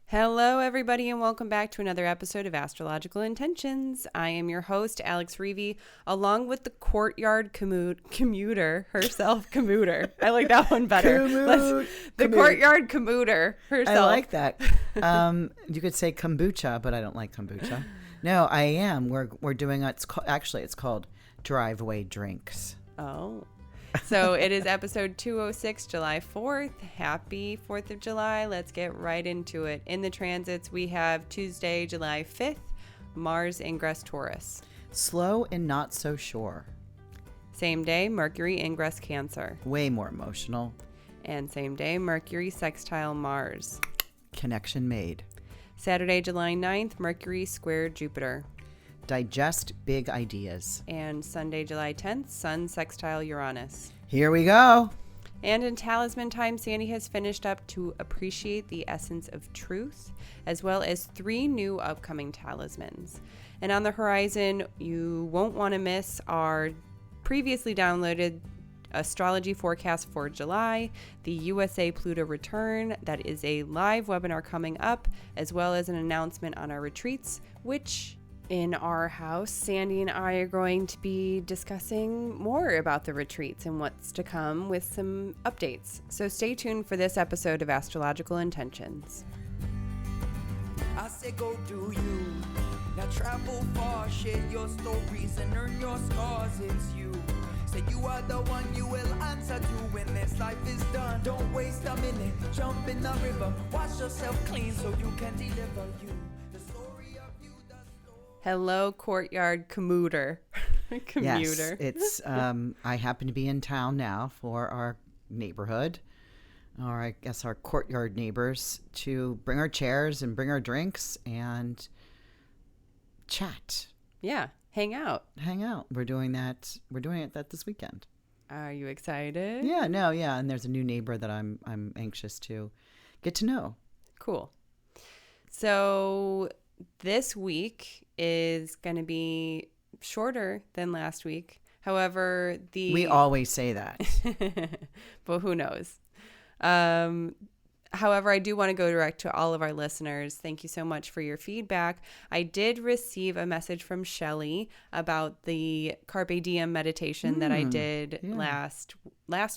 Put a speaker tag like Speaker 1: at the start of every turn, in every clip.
Speaker 1: Hello, everybody, and welcome back to another episode of Astrological Intentions. I am your host, Alex Reevy, along with the courtyard commuter herself. Commuter. I like that one better. Courtyard commuter herself.
Speaker 2: I like that. You could say kombucha, but I don't like kombucha. No, I am. We're doing it's called driveway drinks.
Speaker 1: Oh. So it is episode 206, July 4th. Happy 4th of July. Let's get right into it. In the transits, we have Tuesday, July 5th, Mars ingress Taurus.
Speaker 2: Slow and not so sure.
Speaker 1: Same day, Mercury ingress Cancer.
Speaker 2: Way more emotional.
Speaker 1: And same day, Mercury sextile Mars.
Speaker 2: Connection made.
Speaker 1: Saturday, July 9th, Mercury square Jupiter.
Speaker 2: Digest big ideas.
Speaker 1: And Sunday, July 10th, Sun sextile Uranus.
Speaker 2: Here we go.
Speaker 1: And in Talisman time, Sandy has finished up to appreciate the essence of truth, as well as 3 new upcoming talismans. And on the horizon, you won't want to miss our previously downloaded astrology forecast for July, the USA Pluto return. That is a live webinar coming up, as well as an announcement on our retreats, which in our house, Sandy and I are going to be discussing more about the retreats and what's to come with some updates. So stay tuned for this episode of Astrological Intentions.
Speaker 3: I say go do you. Now travel far, share your stories and earn your scars. It's you. Say you are the one you will answer to when this life is done. Don't waste a minute, jump in the river. Wash yourself clean so you can deliver you.
Speaker 1: Hello, courtyard commuter.
Speaker 2: Yes, it's I happen to be in town now for our neighborhood, or I guess our courtyard neighbors, to bring our chairs and bring our drinks and chat.
Speaker 1: Yeah, hang out.
Speaker 2: We're doing it this weekend.
Speaker 1: Are you excited?
Speaker 2: Yeah, and there's a new neighbor that I'm anxious to get to know.
Speaker 1: Cool. So this week is going to be shorter than last week. However,
Speaker 2: we always say that.
Speaker 1: But who knows? However, I do want to go direct to all of our listeners. Thank you so much for your feedback. I did receive a message from Shelly about the Carpe Diem meditation that I did last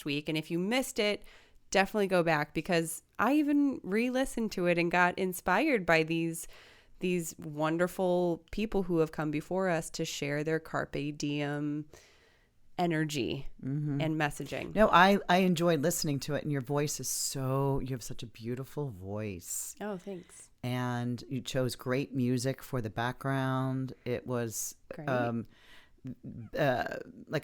Speaker 1: week. And if you missed it, definitely go back, because I even re-listened to it and got inspired by these wonderful people who have come before us to share their Carpe Diem energy and messaging.
Speaker 2: No, I enjoyed listening to it, and your voice is you have such a beautiful voice.
Speaker 1: Oh, thanks.
Speaker 2: And you chose great music for the background. It was like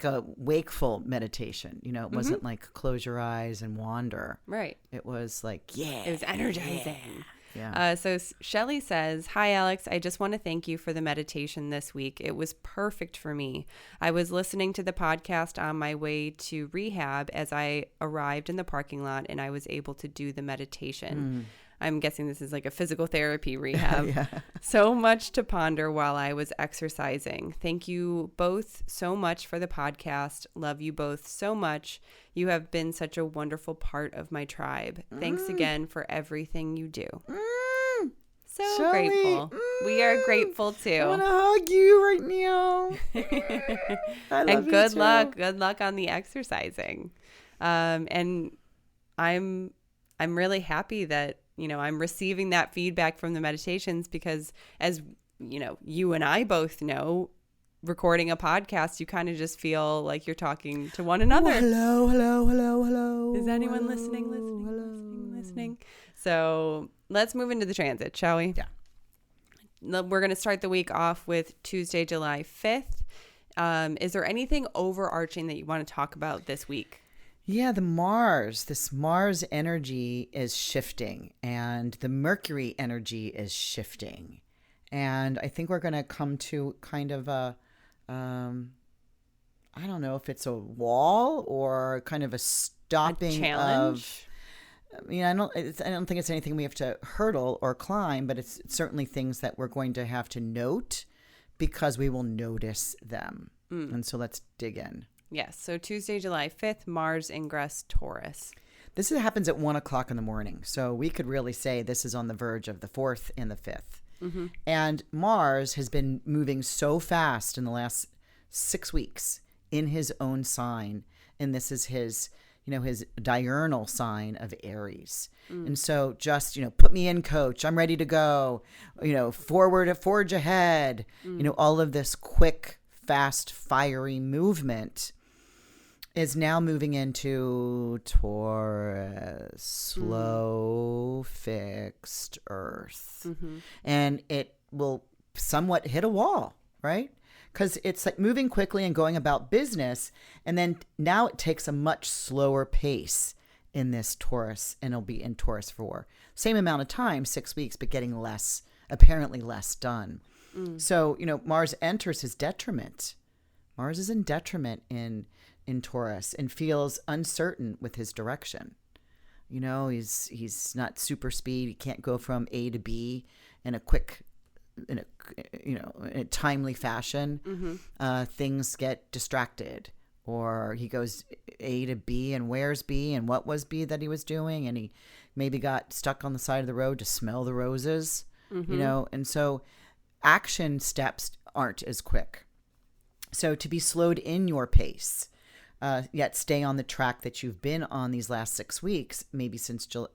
Speaker 2: a wakeful meditation. You know, it wasn't like close your eyes and wander.
Speaker 1: Right.
Speaker 2: It was like,
Speaker 1: it was energizing.
Speaker 2: Yeah. Yeah.
Speaker 1: So Shelly says, "Hi, Alex. I just want to thank you for the meditation this week. It was perfect for me. I was listening to the podcast on my way to rehab as I arrived in the parking lot, and I was able to do the meditation." I'm guessing this is like a physical therapy rehab.
Speaker 2: Yeah.
Speaker 1: So much to ponder while I was exercising. Thank you both so much for the podcast. Love you both so much. You have been such a wonderful part of my tribe. Thanks again for everything you do. So
Speaker 2: Shelly,
Speaker 1: grateful. We are grateful too.
Speaker 2: I want to hug you right now. I love
Speaker 1: And
Speaker 2: you
Speaker 1: good
Speaker 2: too.
Speaker 1: luck. Good luck on the exercising. And I'm really happy that, you know, I'm receiving that feedback from the meditations, because, as you know, you and I both know, recording a podcast, you kind of just feel like you're talking to one another.
Speaker 2: Hello.
Speaker 1: Is anyone listening? So let's move into the transit, shall we?
Speaker 2: Yeah.
Speaker 1: We're going to start the week off with Tuesday, July 5th. Is there anything overarching that you want to talk about this week?
Speaker 2: Yeah, this Mars energy is shifting, and the Mercury energy is shifting. And I think we're going to come to kind of I don't know if it's a wall or kind of a stopping
Speaker 1: challenge.
Speaker 2: I don't think it's anything we have to hurdle or climb, but it's certainly things that we're going to have to note, because we will notice them. And so let's dig in.
Speaker 1: Yes. So Tuesday, July 5th, Mars ingress Taurus.
Speaker 2: This happens at 1 o'clock in the morning. So we could really say this is on the verge of the 4th and the 5th. Mm-hmm. And Mars has been moving so fast in the last 6 weeks in his own sign. And this is his, his diurnal sign of Aries. And so just, put me in, coach. I'm ready to go, forge ahead, all of this quick, fast, fiery movement is now moving into Taurus, slow, fixed earth. Mm-hmm. And it will somewhat hit a wall, right? Because it's like moving quickly and going about business. And then now it takes a much slower pace in this Taurus, and it'll be in Taurus for same amount of time, 6 weeks, but getting apparently less done. So, Mars enters his detriment. Mars is in detriment in Taurus and feels uncertain with his direction. He's not super speed. He can't go from A to B in a quick, in a timely fashion. Mm-hmm. Things get distracted, or he goes A to B, and where's B, and what was B that he was doing, and he maybe got stuck on the side of the road to smell the roses. Mm-hmm. And so action steps aren't as quick. So to be slowed in your pace, yet stay on the track that you've been on these last 6 weeks, maybe since the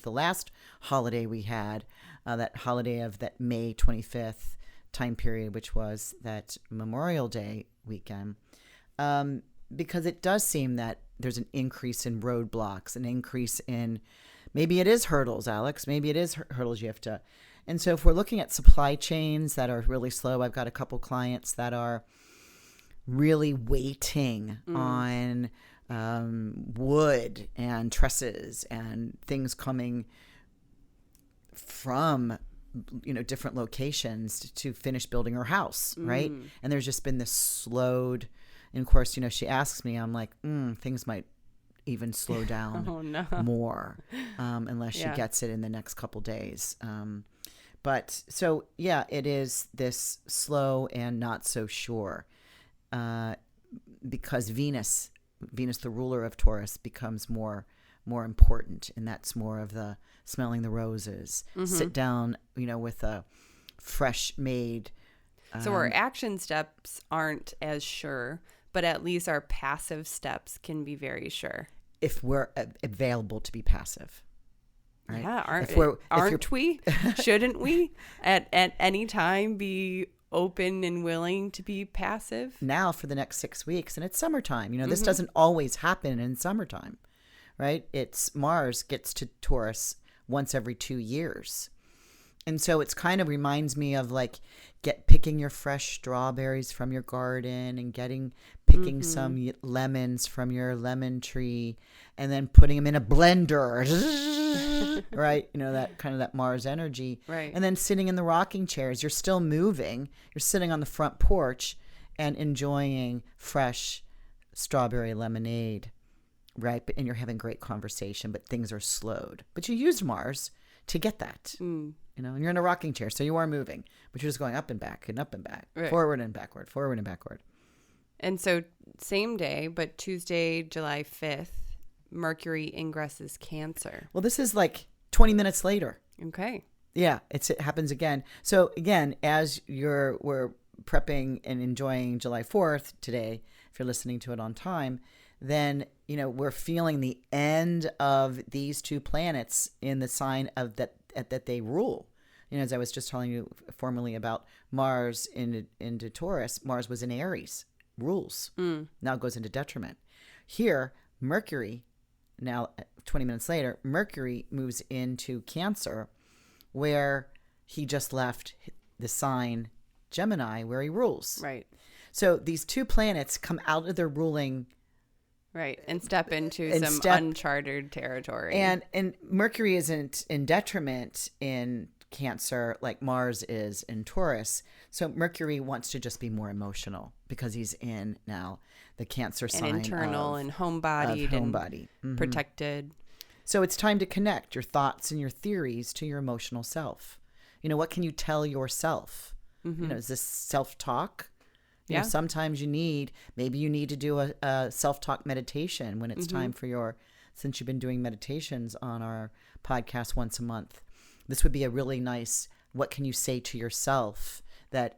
Speaker 2: last holiday we had, that holiday of that May 25th time period, which was that Memorial Day weekend, because it does seem that there's an increase in roadblocks, an increase in, maybe it is hurdles, Alex, maybe it is hurdles you have to. And so if we're looking at supply chains that are really slow, I've got a couple clients that are really waiting on wood and trusses and things coming from different locations to finish building her house, right? And there's just been this slowed, and of course she asks me, I'm like, things might even slow down more unless she gets it in the next couple days. But so it is this slow and not so sure. Because Venus, the ruler of Taurus, becomes more important, and that's more of the smelling the roses. Mm-hmm. Sit down, with a fresh made.
Speaker 1: So our action steps aren't as sure, but at least our passive steps can be very sure.
Speaker 2: If we're available to be passive. Right?
Speaker 1: Yeah, aren't we? Shouldn't we at any time be open and willing to be passive?
Speaker 2: Now for the next 6 weeks, and it's summertime. This doesn't always happen in summertime, right? It's Mars gets to Taurus once every 2 years. And so it's kind of reminds me of like picking your fresh strawberries from your garden and picking some lemons from your lemon tree and then putting them in a blender, right? That kind of that Mars energy.
Speaker 1: Right.
Speaker 2: And then sitting in the rocking chairs, you're still moving. You're sitting on the front porch and enjoying fresh strawberry lemonade, right? And you're having great conversation, but things are slowed. But you used Mars to get that. And you're in a rocking chair, so you are moving, but you're just going up and back, right. Forward and backward, forward and backward.
Speaker 1: And so same day, but Tuesday, July 5th, Mercury ingresses Cancer.
Speaker 2: Well, this is like 20 minutes later.
Speaker 1: Okay.
Speaker 2: Yeah, it happens again. So again, as we're prepping and enjoying July 4th today, if you're listening to it on time, then, we're feeling the end of these two planets in the sign of that they rule. As I was just telling you formerly about Mars into Taurus, Mars was in Aries, rules. Now goes into detriment. Here, Mercury, now 20 minutes later, Mercury moves into Cancer, where he just left the sign Gemini, where he rules.
Speaker 1: Right.
Speaker 2: So these two planets come out of their ruling.
Speaker 1: Right, and step into uncharted territory.
Speaker 2: And Mercury isn't in detriment in Cancer like Mars is in Taurus. So Mercury wants to just be more emotional because he's in now the Cancer sign.
Speaker 1: And internal and homebodied and protected.
Speaker 2: So it's time to connect your thoughts and your theories to your emotional self. What can you tell yourself? Is this self-talk? Sometimes maybe you need to do a self-talk meditation when it's time for your since you've been doing meditations on our podcast once a month, this would be a really nice, what can you say to yourself that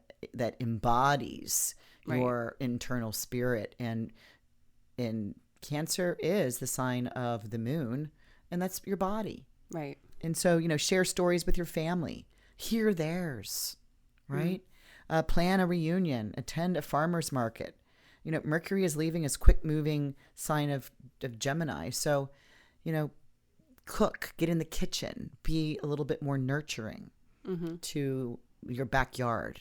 Speaker 2: embodies your internal spirit. And Cancer is the sign of the moon, and that's your body.
Speaker 1: Right.
Speaker 2: And so, share stories with your family, hear theirs, right? Plan a reunion, attend a farmer's market. Mercury is leaving as quick moving sign of Gemini. So, cook, get in the kitchen, be a little bit more nurturing to your backyard.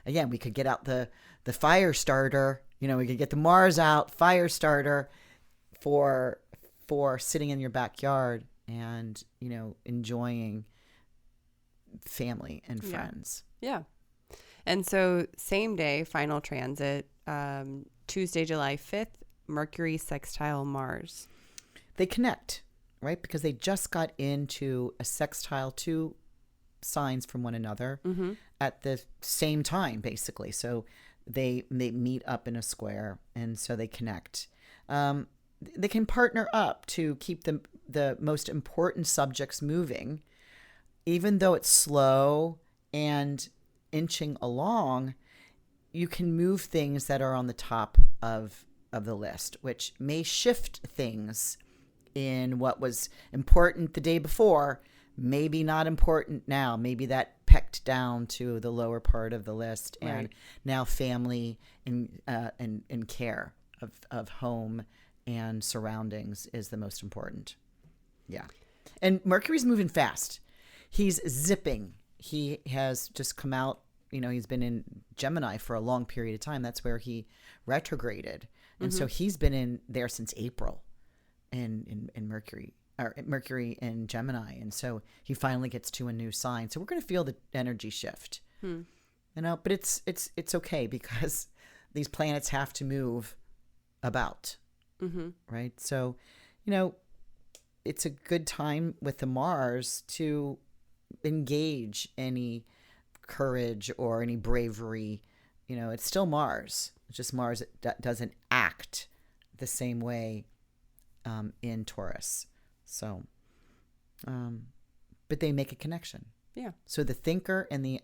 Speaker 2: Again, we could get out the fire starter, we could get the Mars out, fire starter for sitting in your backyard and, enjoying family and friends.
Speaker 1: Yeah. And so same day, final transit, Tuesday, July 5th, Mercury sextile Mars.
Speaker 2: They connect, right? Because they just got into a sextile, two signs from one another at the same time, basically. So they meet up in a square, and so they connect. They can partner up to keep the most important subjects moving, even though it's slow and inching along. You can move things that are on the top of the list, which may shift things in what was important the day before, maybe not important now. Maybe that pecked down to the lower part of the list, and now family and care of home and surroundings is the most important. Yeah. And Mercury's moving fast. He's zipping. He has just come out, he's been in Gemini for a long period of time. That's where he retrograded. And so he's been in there since April in Mercury in Gemini. And so he finally gets to a new sign. So we're going to feel the energy shift. But it's okay, because these planets have to move about. Right? So, it's a good time with the Mars to engage any courage or any bravery. It's still Mars. It's just Mars that doesn't act the same way in Taurus. So, but they make a connection.
Speaker 1: Yeah.
Speaker 2: So the thinker and the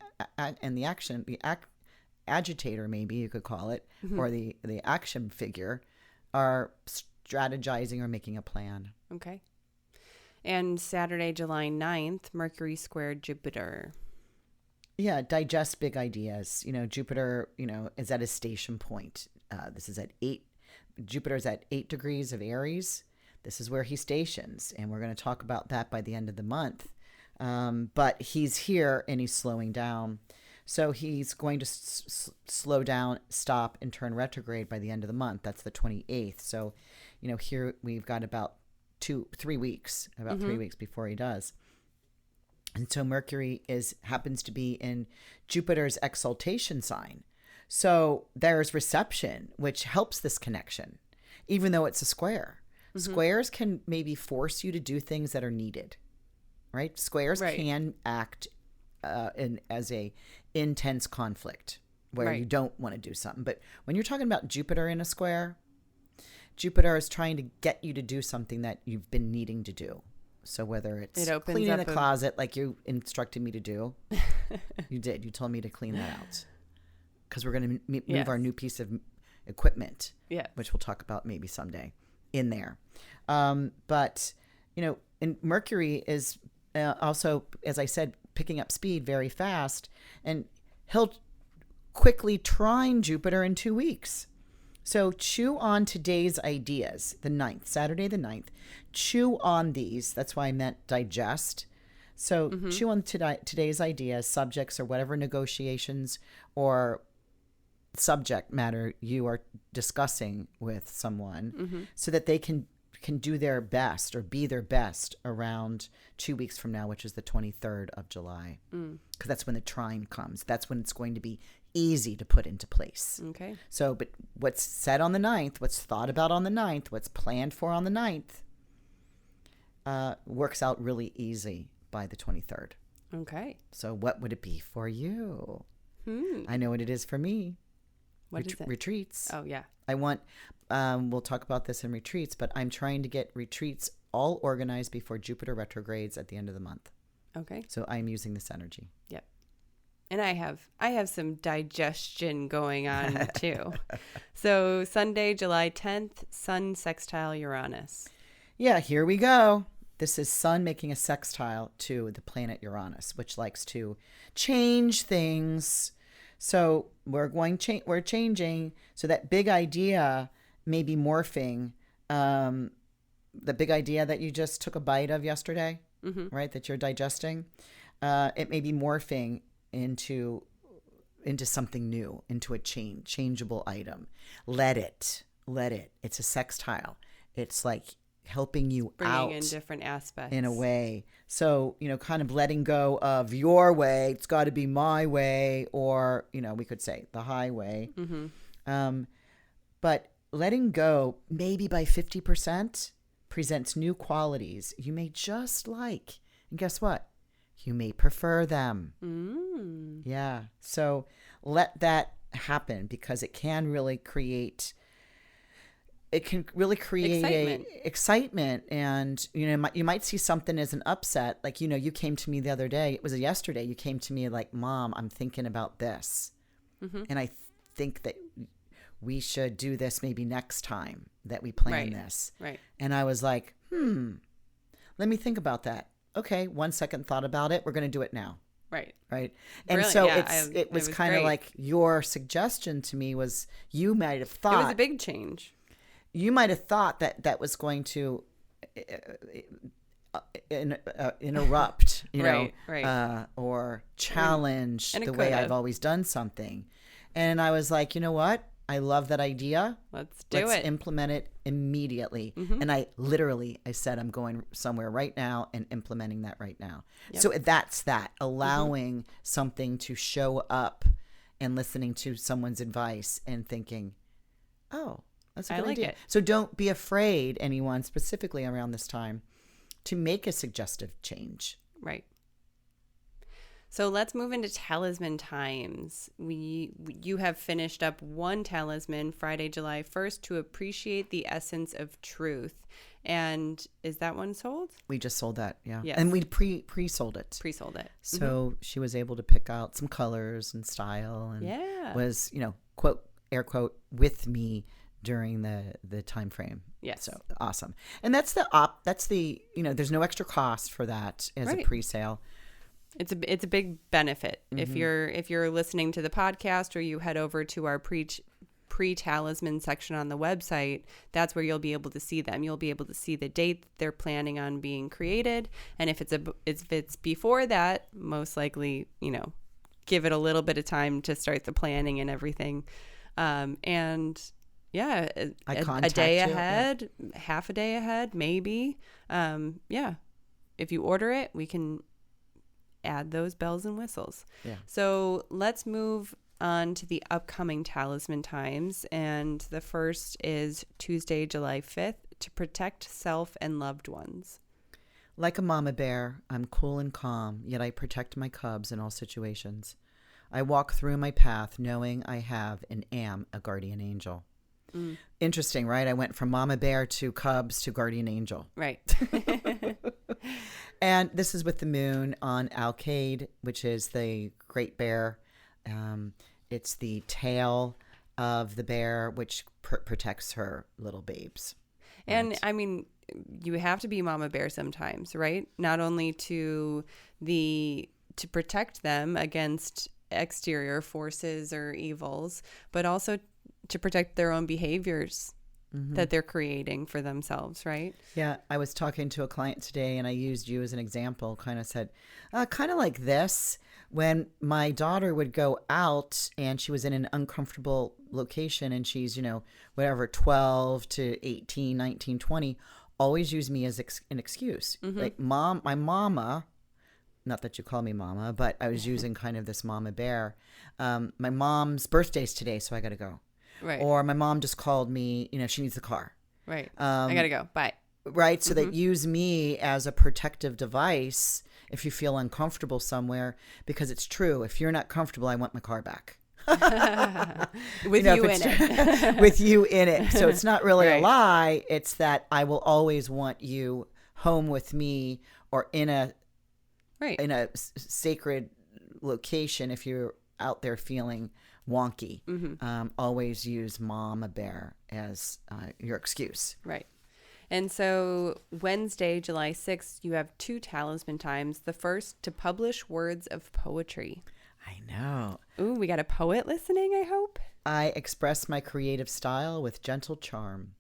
Speaker 2: action, agitator, maybe you could call it, or the action figure, are strategizing or making a plan.
Speaker 1: Okay. And Saturday, July 9th, Mercury squared Jupiter.
Speaker 2: Yeah, digest big ideas. Jupiter, is at a station point. This is at 8. Jupiter's at 8 degrees of Aries. This is where he stations, and we're going to talk about that by the end of the month. But he's here, and he's slowing down. So he's going to slow down, stop, and turn retrograde by the end of the month. That's the 28th. So, here we've got about 3 weeks, 3 weeks before he does. And so Mercury happens to be in Jupiter's exaltation sign. So there's reception, which helps this connection, even though it's a square. Squares can maybe force you to do things that are needed, right? Squares can act as a intense conflict where you don't want to do something. But when you're talking about Jupiter in a square, Jupiter is trying to get you to do something that you've been needing to do. So whether it's cleaning the closet like you instructed me to do, you did. You told me to clean that out because we're going to move our new piece of equipment, which we'll talk about maybe someday in there. But, and Mercury is also, as I said, picking up speed very fast, and he'll quickly trine Jupiter in 2 weeks. So chew on today's ideas, the 9th, Saturday the 9th. Chew on these. That's why I meant digest. So chew on today's ideas, subjects, or whatever negotiations or subject matter you are discussing with someone, so that they can do their best or be their best around 2 weeks from now, which is the 23rd of July. Because that's when the trine comes. That's when it's going to be easy to put into place.
Speaker 1: Okay.
Speaker 2: So, but what's said on the 9th, what's thought about on the 9th, what's planned for on the 9th, works out really easy by the 23rd.
Speaker 1: Okay.
Speaker 2: So what would it be for you? I know what it is for me.
Speaker 1: What is it?
Speaker 2: Retreats.
Speaker 1: Oh, yeah.
Speaker 2: I want, we'll talk about this in retreats, but I'm trying to get retreats all organized before Jupiter retrogrades at the end of the month.
Speaker 1: Okay.
Speaker 2: So I'm using this energy.
Speaker 1: Yep. And I have some digestion going on too. So Sunday, July 10th, Sun sextile Uranus.
Speaker 2: Yeah, here we go. This is Sun making a sextile to the planet Uranus, which likes to change things. So we're changing. So that big idea may be morphing. The big idea that you just took a bite of yesterday, right? That you're digesting. It may be morphing into something new, into a changeable item. Let it. It's a sextile. It's like helping you
Speaker 1: bringing in different aspects
Speaker 2: in a way. So, kind of letting go of your way. It's got to be my way, or, we could say the highway. But letting go maybe by 50% presents new qualities you may just like. And guess what? You may prefer them. Yeah. So let that happen, because it can really create excitement. And, you might see something as an upset. Like, you came to me the other day. It was yesterday. You came to me like, Mom, I'm thinking about this. And I think that we should do this maybe next time that we plan this.
Speaker 1: Right.
Speaker 2: And I was like, let me think about that. Okay, 1 second thought about it. We're going to do it now.
Speaker 1: Right.
Speaker 2: And
Speaker 1: brilliant.
Speaker 2: so
Speaker 1: it
Speaker 2: was kind of like your suggestion to me was, you might have thought.
Speaker 1: It was a big change.
Speaker 2: You might have thought that was going to interrupt, or challenge the way I've always done something. And I was like, you know what? I love that idea.
Speaker 1: Let's
Speaker 2: implement it immediately. And I said, I'm going somewhere right now and implementing that right now. Yep. So that's that, allowing something to show up and listening to someone's advice and thinking, oh, that's a good idea. It. So don't be afraid, anyone specifically around this time, to make a suggestive change.
Speaker 1: Right. So let's move into talisman times. You have finished up one talisman, Friday, July 1st, to appreciate the essence of truth. And is that one sold?
Speaker 2: We just sold that, yeah.
Speaker 1: Yes.
Speaker 2: And we pre-sold it.
Speaker 1: Pre-sold it.
Speaker 2: So she was able to pick out some colors and style, and was, quote, air quote, with me during the time frame.
Speaker 1: Yes.
Speaker 2: So awesome. And that's the there's no extra cost for that as a pre-sale.
Speaker 1: It's a big benefit. If you're listening to the podcast, or you head over to our pre-talisman section on the website, that's where you'll be able to see them. You'll be able to see the date they're planning on being created, and if it's before that, most likely, give it a little bit of time to start the planning and everything. And yeah, a day ahead, half a day ahead, maybe. If you order it, we can add those bells and whistles. Yeah. So let's move on to the upcoming talisman times. And the first is Tuesday, July 5th, to protect self and loved ones.
Speaker 2: Like a mama bear, I'm cool and calm, yet I protect my cubs in all situations. I walk through my path knowing I have and am a guardian angel. Interesting, right? I went from mama bear to cubs to guardian angel.
Speaker 1: Right.
Speaker 2: And this is with the moon on Alcade, which is the great bear. It's the tail of the bear, which protects her little babes. Right?
Speaker 1: And I mean, you have to be mama bear sometimes, right? Not only to protect them against exterior forces or evils, but also to protect their own behaviors that they're creating for themselves, right?
Speaker 2: Yeah, I was talking to a client today, and I used you as an example, kind of said, kind of like this, when my daughter would go out and she was in an uncomfortable location, and she's, 12 to 18, 19, 20, always use me as an excuse. Like, Mom, my mama, not that you call me mama, but I was using kind of this mama bear. My mom's birthday's today, so I got to go.
Speaker 1: Right.
Speaker 2: Or my mom just called me, she needs the car.
Speaker 1: Right. I got to go. Bye.
Speaker 2: Right. So that use me as a protective device if you feel uncomfortable somewhere, because it's true. If you're not comfortable, I want my car back.
Speaker 1: With you in it.
Speaker 2: With you in it. So it's not really
Speaker 1: Right.
Speaker 2: a lie. It's that I will always want you home with me or in a
Speaker 1: Right.
Speaker 2: sacred location if you're out there feeling wonky. Always use mama bear as your excuse.
Speaker 1: Right. And so Wednesday, July 6th, you have 2 talisman times. The first, to publish words of poetry.
Speaker 2: I know.
Speaker 1: Ooh, we got a poet listening, I hope.
Speaker 2: I express my creative style with gentle charm.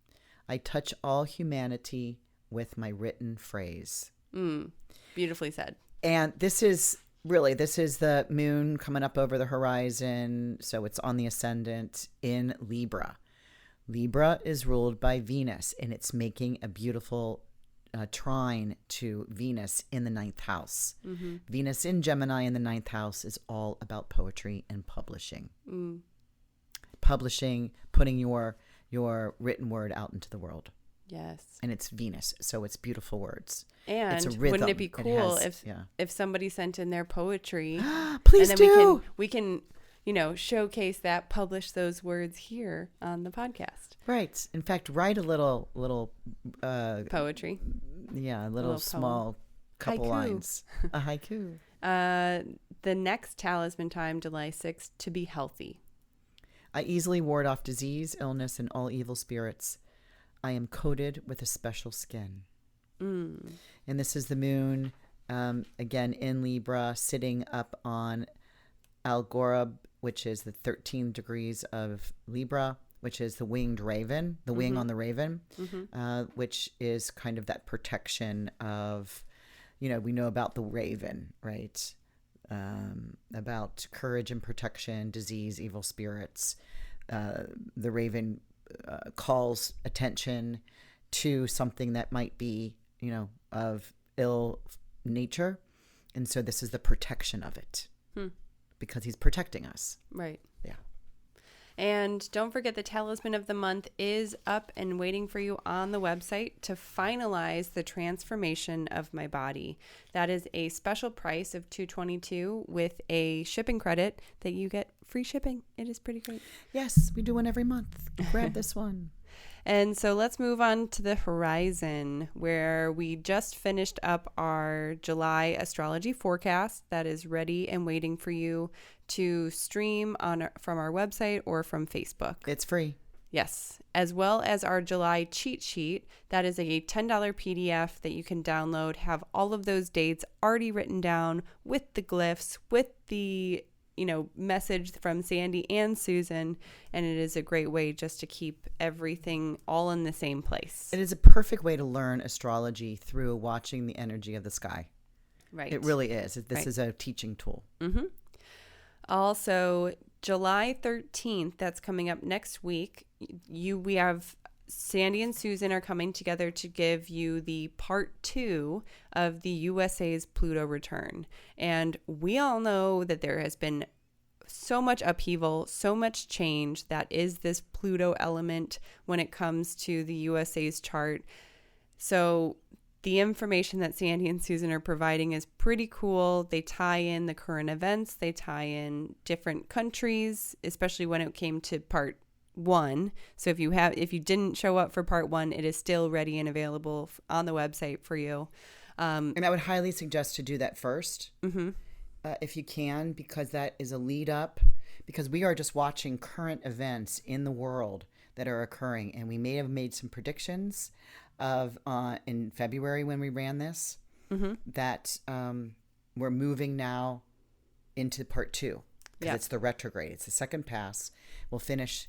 Speaker 2: I touch all humanity with my written phrase.
Speaker 1: Beautifully said.
Speaker 2: And this is the moon coming up over the horizon. So it's on the ascendant in Libra. Libra is ruled by Venus, and it's making a beautiful trine to Venus in the 9th house. Venus in Gemini in the 9th house is all about poetry and publishing. Publishing, putting your written word out into the world.
Speaker 1: Yes.
Speaker 2: And it's Venus, so it's beautiful words.
Speaker 1: And
Speaker 2: it's a rhythm.
Speaker 1: wouldn't it be cool
Speaker 2: has,
Speaker 1: if somebody sent in their poetry?
Speaker 2: Please
Speaker 1: and then
Speaker 2: do.
Speaker 1: we can showcase that, publish those words here on the podcast.
Speaker 2: Right. In fact, write a little
Speaker 1: Poetry.
Speaker 2: Yeah, a little small
Speaker 1: poem.
Speaker 2: couple
Speaker 1: Haiku.
Speaker 2: lines. A haiku.
Speaker 1: The next talisman time, July 6th, to be healthy.
Speaker 2: I easily ward off disease, illness, and all evil spirits. I am coated with a special skin. And this is the moon, again in Libra, sitting up on Algorab, which is the 13 degrees of Libra, which is the winged raven, the wing on the raven, which is kind of that protection of, we know about the raven, right? About courage and protection, disease, evil spirits. The raven calls attention to something that might be, of ill nature. And so this is the protection of it because he's protecting us.
Speaker 1: Right.
Speaker 2: Yeah.
Speaker 1: And don't forget, the Talisman of the Month is up and waiting for you on the website to finalize the transformation of my body. That is a special price of $222 with a shipping credit that you get free shipping. It is pretty great.
Speaker 2: Yes, we do one every month. Grab this one.
Speaker 1: And so let's move on to the horizon, where we just finished up our July astrology forecast that is ready and waiting for you to stream from our website or from Facebook.
Speaker 2: It's free.
Speaker 1: Yes, as well as our July cheat sheet. That is a $10 PDF that you can download, have all of those dates already written down with the glyphs, with the message from Sandy and Susan, and it is a great way just to keep everything all in the same place.
Speaker 2: It is a perfect way to learn astrology through watching the energy of the sky.
Speaker 1: Right.
Speaker 2: It really is. This is a teaching tool.
Speaker 1: Also, July 13th, that's coming up next week, we have Sandy and Susan are coming together to give you the part 2 of the USA's Pluto return. And we all know that there has been so much upheaval, so much change that is this Pluto element when it comes to the USA's chart. So the information that Sandy and Susan are providing is pretty cool. They tie in the current events. They tie in different countries, especially when it came to part 1. So if you didn't show up for part 1, it is still ready and available on the website for you.
Speaker 2: And I would highly suggest to do that first, if you can, because that is a lead up. Because we are just watching current events in the world that are occurring, and we may have made some predictions of in February when we ran this that we're moving now into part 2 because it's the retrograde. It's the second pass. We'll finish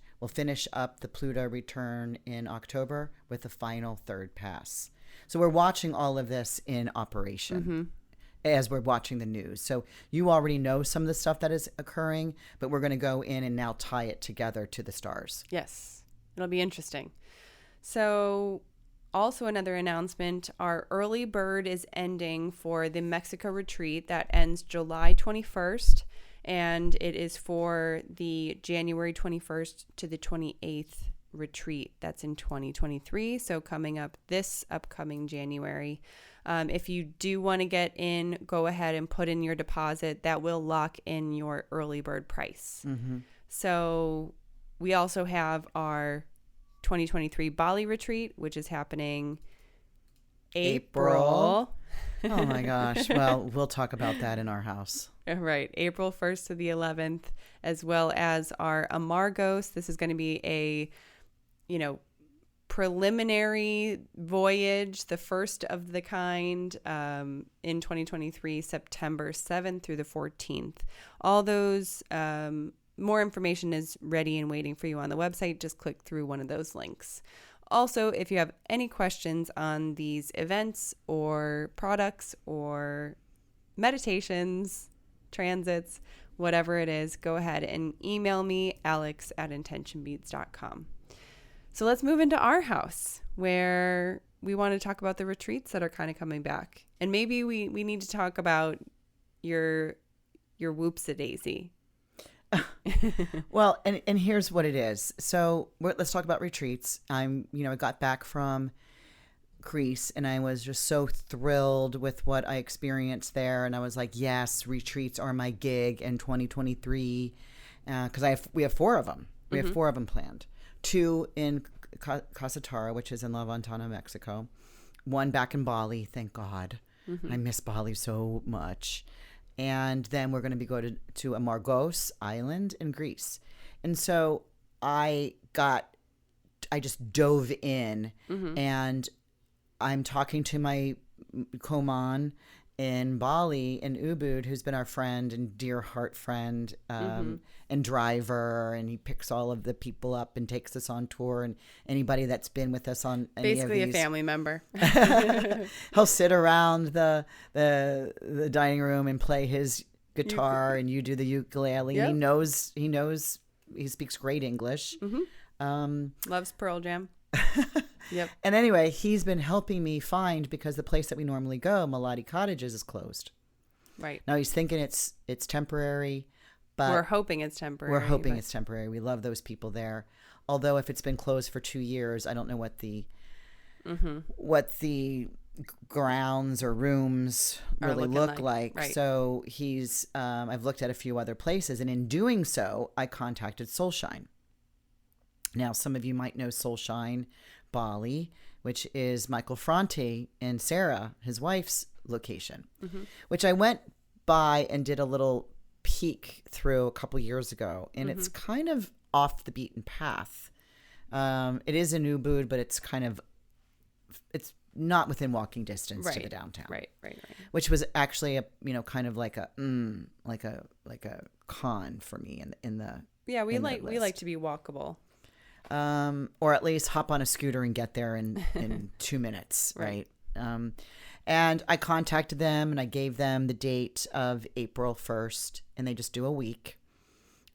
Speaker 2: up the Pluto return in October with the final third pass. So we're watching all of this in operation as we're watching the news. So you already know some of the stuff that is occurring, but we're going to go in and now tie it together to the stars.
Speaker 1: Yes, it'll be interesting. So also another announcement, our early bird is ending for the Mexico retreat that ends July 21st. And it is for the January 21st to the 28th retreat. That's in 2023. So coming up this upcoming January. If you do want to get in, go ahead and put in your deposit. That will lock in your early bird price. So we also have our 2023 Bali retreat, which is happening April.
Speaker 2: Oh my gosh. Well, we'll talk about that in our house.
Speaker 1: Right. April 1st to the 11th, as well as our Amargos. This is going to be a, preliminary voyage, the first of the kind, in 2023, September 7th through the 14th. All those, more information is ready and waiting for you on the website. Just click through one of those links. Also, if you have any questions on these events or products or meditations, transits, whatever it is, go ahead and email me, alex@intentionbeats.com. So let's move into our house, where we want to talk about the retreats that are kind of coming back. And maybe we need to talk about your whoops-a-daisy.
Speaker 2: Well, and here's what it is. So let's talk about retreats. I got back from Greece and I was just so thrilled with what I experienced there. And I was like, yes, retreats are my gig in 2023. Because we have 4 of them. We have 4 of them planned. 2 in Casa Tara, which is in La Ventana, Mexico. 1 back in Bali, thank God. I miss Bali so much. And then we're going to be going to Amargos Island in Greece. And so I just dove in, and I'm talking to my Koman in Bali, in Ubud, who's been our friend and dear heart friend, and driver, and he picks all of the people up and takes us on tour, and anybody that's been with us on any
Speaker 1: basically
Speaker 2: of these,
Speaker 1: a family member.
Speaker 2: He'll sit around the dining room and play his guitar, and you do the ukulele. Yep. He speaks great English.
Speaker 1: Loves Pearl Jam. Yep.
Speaker 2: And anyway, he's been helping me find, because the place that we normally go, Malati Cottages, is closed.
Speaker 1: Right.
Speaker 2: Now he's thinking it's temporary, but
Speaker 1: we're hoping it's temporary.
Speaker 2: It's temporary. We love those people there. Although if it's been closed for 2 years, I don't know what the grounds or rooms really look like. Right. So I've looked at a few other places, and in doing so, I contacted Soulshine. Now, some of you might know Soulshine Bali, which is Michael Franti and Sarah, his wife's location, which I went by and did a little peek through a couple years ago. And it's kind of off the beaten path. It is in Ubud, but it's not within walking distance to the downtown. Right. Which was actually kind of like a con for me in the
Speaker 1: we like to be walkable.
Speaker 2: Or at least hop on a scooter and get there in 2 minutes, right? And I contacted them and I gave them the date of April 1st, and they just do a week.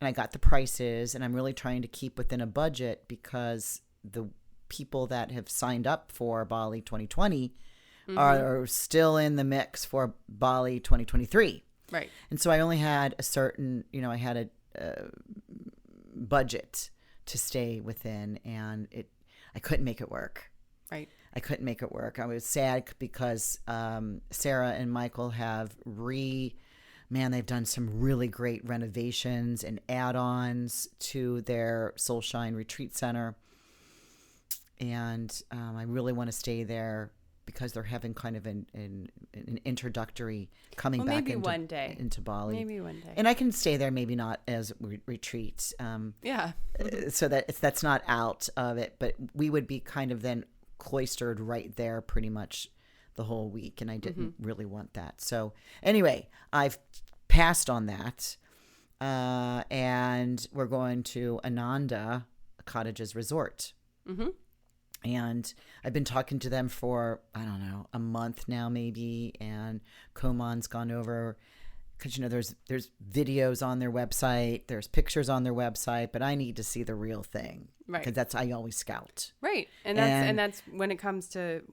Speaker 2: And I got the prices, and I'm really trying to keep within a budget, because the people that have signed up for Bali 2020 are still in the mix for Bali 2023. Right. And so I only had a certain, I had a budget to stay within, and I couldn't make it work. Right. I couldn't make it work. I was sad because Sarah and Michael have they've done some really great renovations and add-ons to their Soulshine Retreat Center. And I really want to stay there, because they're having kind of an introductory coming back into Bali. Maybe one day. And I can stay there, maybe not as retreats. So that's not out of it, but we would be kind of then cloistered right there pretty much the whole week, and I didn't really want that. So anyway, I've passed on that, and we're going to Ananda Cottages Resort. And I've been talking to them for, I don't know, a month now maybe. And Koman's gone over, because, there's videos on their website. There's pictures on their website. But I need to see the real thing. Right. Because I always scout.
Speaker 1: Right. And that's when it comes to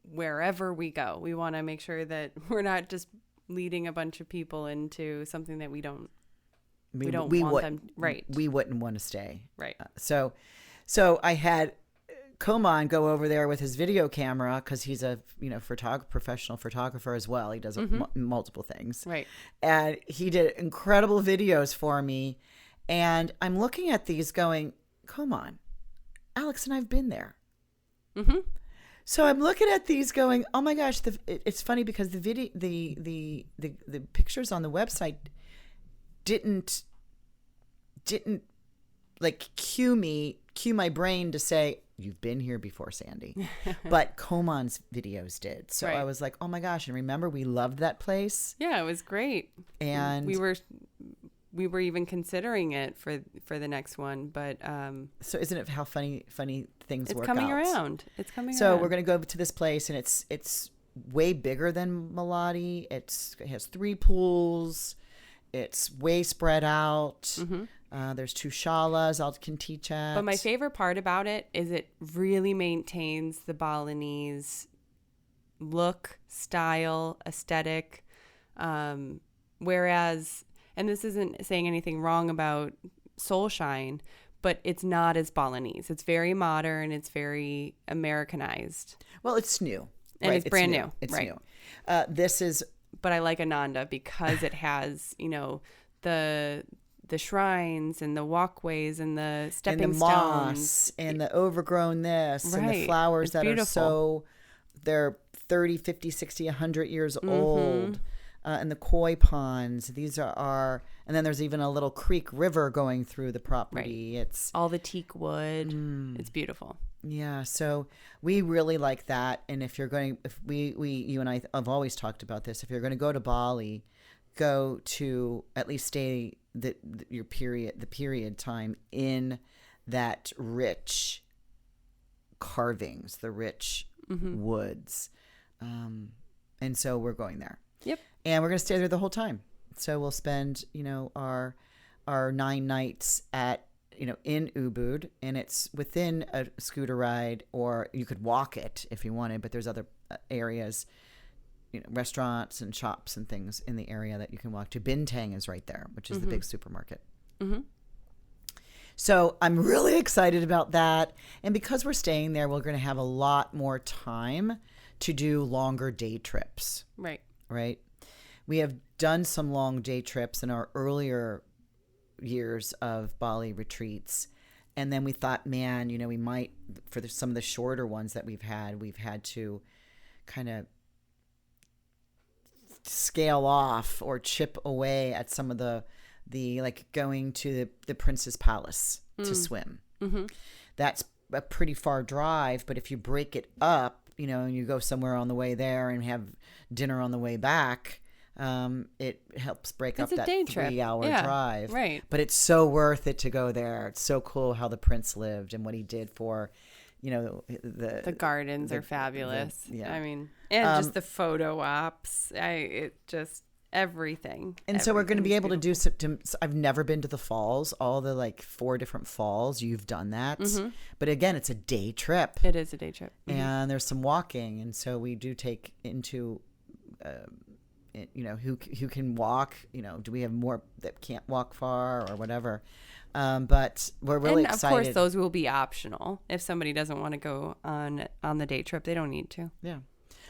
Speaker 1: wherever we go. We want to make sure that we're not just leading a bunch of people into something that we don't want them. Right. We wouldn't
Speaker 2: want to stay.
Speaker 1: Right.
Speaker 2: So I had Koman go over there with his video camera, because he's a professional photographer as well. He does multiple things, right? And he did incredible videos for me, And I'm looking at these going, come on, Alex and I've been there.
Speaker 1: Mm-hmm.
Speaker 2: So I'm looking at these going, oh my gosh, it's funny because the video, the pictures on the website didn't like cue my brain to say, you've been here before, Sandy. But Koman's videos did. So
Speaker 1: Right.
Speaker 2: I was like, oh my gosh. And remember, we loved that place.
Speaker 1: Yeah, it was great.
Speaker 2: And
Speaker 1: we were even considering it for the next one, but
Speaker 2: so isn't it how funny things work out?
Speaker 1: it's coming around. It's coming
Speaker 2: So
Speaker 1: around.
Speaker 2: we're going to go to this place, and it's way bigger than Malati. It has 3 pools. It's way spread out.
Speaker 1: Mm-hmm.
Speaker 2: There's 2 shalas I can teach at.
Speaker 1: But my favorite part about it is it really maintains the Balinese look, style, aesthetic. Whereas, and this isn't saying anything wrong about Soulshine, but it's not as Balinese. It's very modern. It's very Americanized.
Speaker 2: Well, it's new.
Speaker 1: And
Speaker 2: right?
Speaker 1: it's brand new.
Speaker 2: It's
Speaker 1: right.
Speaker 2: new. This is...
Speaker 1: But I like Ananda because it has, the shrines and the walkways and the stepping
Speaker 2: and the
Speaker 1: stones.
Speaker 2: moss and the overgrown this and the
Speaker 1: Right.
Speaker 2: flowers
Speaker 1: It's
Speaker 2: that
Speaker 1: beautiful.
Speaker 2: they're 30, 50, 60, 100 years
Speaker 1: Mm-hmm.
Speaker 2: old. And the koi ponds, these are, and then there's even a little creek river going through the property.
Speaker 1: Right.
Speaker 2: It's
Speaker 1: all the teak wood. It's beautiful.
Speaker 2: Yeah, so we really like that. And if you're going, if you and I have always talked about this, if you're going to go to Bali, go to at least stay the period time in that rich carvings, the rich woods. And so we're going there.
Speaker 1: Yep.
Speaker 2: And we're going to stay there the whole time. So we'll spend, our 9 nights at, in Ubud, and it's within a scooter ride, or you could walk it if you wanted, but there's other areas, restaurants and shops and things in the area that you can walk to. Bintang is right there, which is the big supermarket.
Speaker 1: Mm-hmm.
Speaker 2: So I'm really excited about that. And because we're staying there, we're going to have a lot more time to do longer day trips.
Speaker 1: Right.
Speaker 2: Right? We have done some long day trips in our earlier years of Bali retreats. And then we thought, man, we might, for some of the shorter ones that we've had to kind of scale off or chip away at some of the like going to the Prince's Palace to swim.
Speaker 1: Mm-hmm.
Speaker 2: That's a pretty far drive, but if you break it up, and you go somewhere on the way there and have dinner on the way back, it helps break up that 3-hour drive.
Speaker 1: Right.
Speaker 2: But it's so worth it to go there. It's so cool how the prince lived and what he did for, the
Speaker 1: gardens are fabulous.
Speaker 2: yeah.
Speaker 1: I mean, and just the photo ops. Everything.
Speaker 2: And so we're going to be able to do some, I've never been to the falls, all the 4 different falls. You've done that.
Speaker 1: Mm-hmm.
Speaker 2: But again, it's a day trip.
Speaker 1: It is a day trip. Mm-hmm.
Speaker 2: And there's some walking. And so we do take into, who can walk, do we have more that can't walk far or whatever. But we're really excited.
Speaker 1: Of course, those will be optional. If somebody doesn't want to go on the day trip, they don't need to.
Speaker 2: Yeah.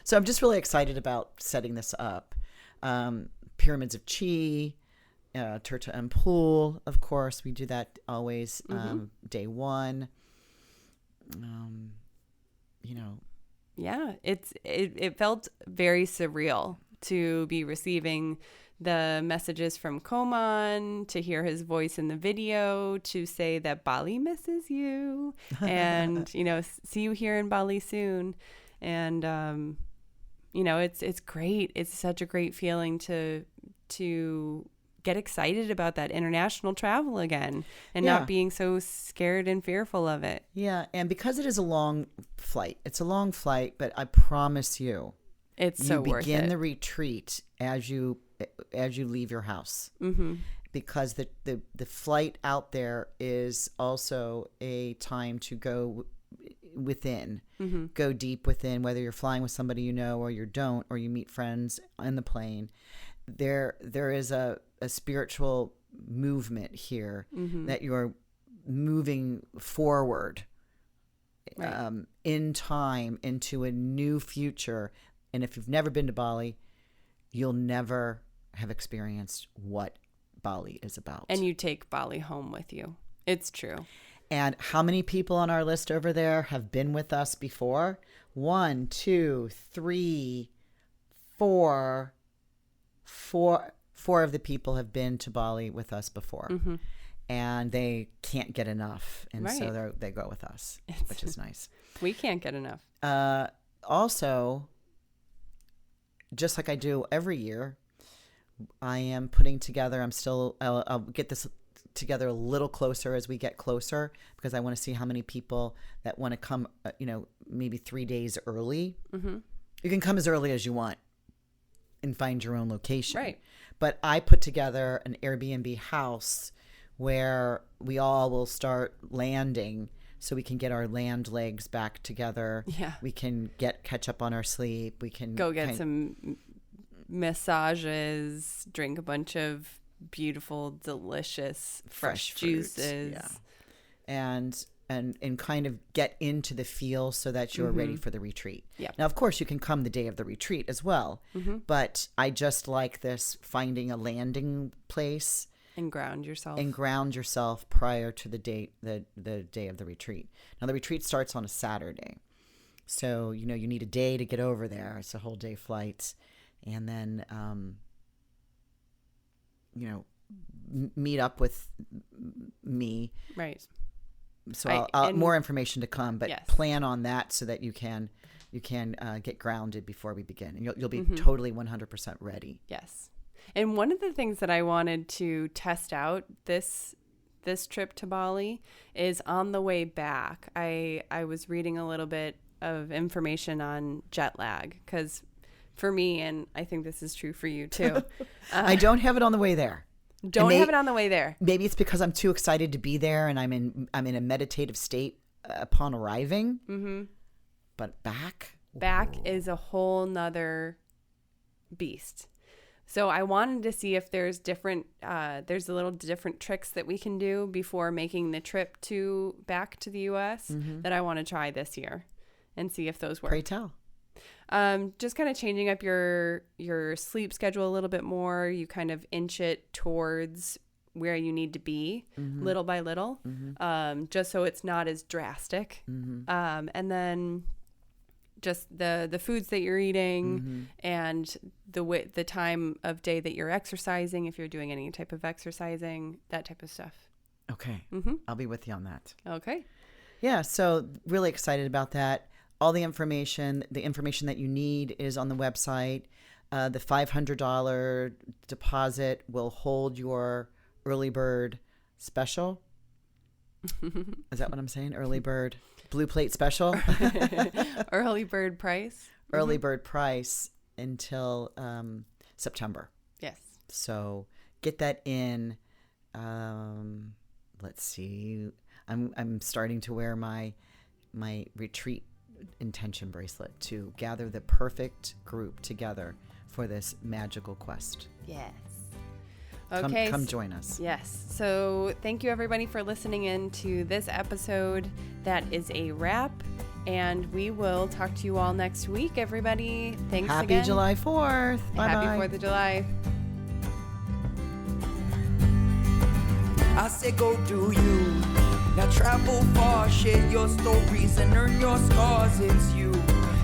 Speaker 2: So I'm just really excited about setting this up. Pyramids of Chi, Turta and Pool, of course. We do that always day 1.
Speaker 1: Yeah, it felt very surreal to be receiving the messages from Koman, to hear his voice in the video, to say that Bali misses you, and see you here in Bali soon, and it's great. It's such a great feeling to get excited about that international travel again and not being so scared and fearful of it.
Speaker 2: Yeah, and because it is a long flight, but I promise you,
Speaker 1: it's so worth it.
Speaker 2: You begin the retreat as you leave your house.
Speaker 1: Mm-hmm.
Speaker 2: Because the flight out there is also a time to go within, go deep within, whether you're flying with somebody or you don't, or you meet friends on the plane. There is a spiritual movement here that you're moving forward in time into a new future. And if you've never been to Bali, you'll never have experienced what Bali is about.
Speaker 1: And you take Bali home with you. It's true.
Speaker 2: And how many people on our list over there have been with us before? 1, 2, 3, 4. Four of the people have been to Bali with us before.
Speaker 1: Mm-hmm.
Speaker 2: And they can't get enough. And
Speaker 1: Right.
Speaker 2: so they go with us, which is nice.
Speaker 1: We can't get enough.
Speaker 2: Also, just like I do every year, I am putting together, I'll get this together a little closer as we get closer, because I want to see how many people that want to come, maybe 3 days early.
Speaker 1: Mm-hmm.
Speaker 2: You can come as early as you want and find your own location.
Speaker 1: Right.
Speaker 2: But I put together an Airbnb house where we all will start landing so we can get our land legs back together.
Speaker 1: Yeah.
Speaker 2: We can catch up on our sleep. We can
Speaker 1: go get some massages, drink a bunch of beautiful, delicious, fresh
Speaker 2: fruits.
Speaker 1: juices.
Speaker 2: Yeah. And kind of get into the feel so that you're ready for the retreat.
Speaker 1: Yeah.
Speaker 2: Now, of course, you can come the day of the retreat as well. Mm-hmm. But I just like this, finding a landing place.
Speaker 1: And ground yourself.
Speaker 2: Prior to the date, the day of the retreat. Now, the retreat starts on a Saturday. So, you need a day to get over there. It's a whole day flight. And then, meet up with me.
Speaker 1: Right.
Speaker 2: So I'll more information to come, but
Speaker 1: yes.
Speaker 2: Plan on that so that you can get grounded before we begin. And you'll be totally 100% ready.
Speaker 1: Yes. And one of the things that I wanted to test out this trip to Bali is on the way back. I was reading a little bit of information on jet lag, because for me, and I think this is true for you too.
Speaker 2: I don't have it on the way there.
Speaker 1: Don't have it on the way there.
Speaker 2: Maybe it's because I'm too excited to be there and I'm in a meditative state upon arriving. Mm-hmm. But back
Speaker 1: is a whole nother beast. So I wanted to see if there's there's a little different tricks that we can do before making the trip back to the U.S. That I want to try this year and see if those work.
Speaker 2: Pray tell.
Speaker 1: Just kind of changing up your sleep schedule a little bit more. You kind of inch it towards where you need to be little by little, just so it's not as drastic. And then just the foods that you're eating and the time of day that you're exercising, if you're doing any type of exercising, that type of stuff.
Speaker 2: Okay. I'll be with you on that.
Speaker 1: Okay.
Speaker 2: Yeah. So really excited about that. All the information that you need is on the website. The $500 deposit will hold your early bird special. Is that what I'm saying? Early bird blue plate special.
Speaker 1: Early bird price.
Speaker 2: Early bird price until September.
Speaker 1: Yes.
Speaker 2: So get that in. Let's see. I'm starting to wear my retreat intention bracelet to gather the perfect group together for this magical quest.
Speaker 1: Yes. Okay.
Speaker 2: Come join us.
Speaker 1: Yes. So thank you everybody for listening in to this episode. That is a wrap, and we will talk to you all next week, everybody. Thanks
Speaker 2: Happy
Speaker 1: again.
Speaker 2: July 4th. Bye-bye.
Speaker 1: Happy 4th of July.
Speaker 3: I say go do you. Now travel far, share your stories and earn your scars. It's you.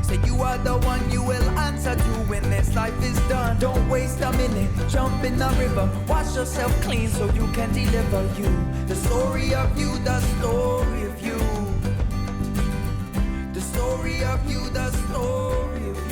Speaker 3: Say you are the one you will answer to when this life is done. Don't waste a minute, jump in the river. Wash yourself clean so you can deliver you. The story of you, the story of you. The story of you, the story of you.